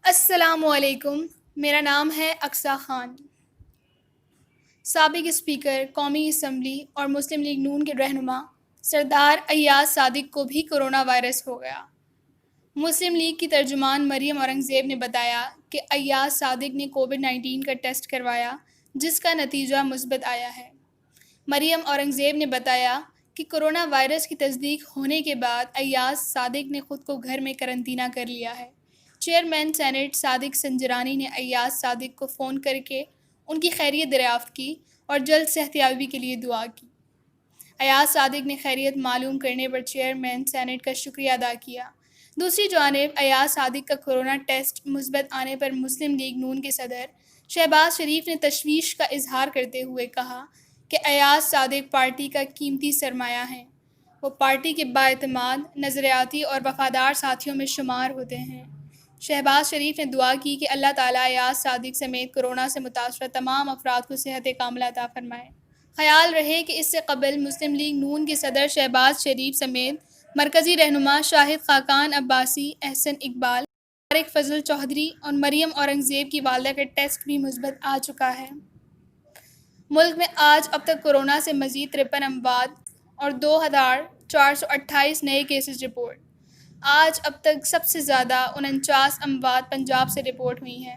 السلام علیکم، میرا نام ہے اقصیٰ خان۔ سابق اسپیکر قومی اسمبلی اور مسلم لیگ نون کے رہنما سردار ایاز صادق کو بھی کرونا وائرس ہو گیا۔ مسلم لیگ کی ترجمان مریم اورنگزیب نے بتایا کہ ایاز صادق نے کووڈ-19 کا ٹیسٹ کروایا جس کا نتیجہ مثبت آیا ہے۔ مریم اورنگزیب نے بتایا کہ کرونا وائرس کی تصدیق ہونے کے بعد ایاز صادق نے خود کو گھر میں قرنطینہ کر لیا ہے۔ چیئرمین سینیٹ صادق سنجرانی نے ایاز صادق کو فون کر کے ان کی خیریت دریافت کی اور جلد صحتیابی کے لیے دعا کی۔ ایاز صادق نے خیریت معلوم کرنے پر چیئرمین سینیٹ کا شکریہ ادا کیا۔ دوسری جانب ایاز صادق کا کرونا ٹیسٹ مثبت آنے پر مسلم لیگ نون کے صدر شہباز شریف نے تشویش کا اظہار کرتے ہوئے کہا کہ ایاز صادق پارٹی کا قیمتی سرمایہ ہیں۔ وہ پارٹی کے بااعتماد، نظریاتی اور وفادار ساتھیوں میں شمار ہوتے ہیں۔ شہباز شریف نے دعا کی کہ اللہ تعالیٰ ایاز صادق سمیت کرونا سے متاثرہ تمام افراد کو صحت کاملہ عطا فرمائے۔ خیال رہے کہ اس سے قبل مسلم لیگ نون کے صدر شہباز شریف سمیت مرکزی رہنما شاہد خاقان عباسی، احسن اقبال، طارق فضل چودھری اور مریم اورنگزیب کی والدہ کا ٹیسٹ بھی مثبت آ چکا ہے۔ ملک میں آج اب تک کورونا سے مزید 53 اموات اور 2428 نئے کیسز رپورٹ۔ آج اب تک سب سے زیادہ 49 اموات پنجاب سے رپورٹ ہوئی ہیں۔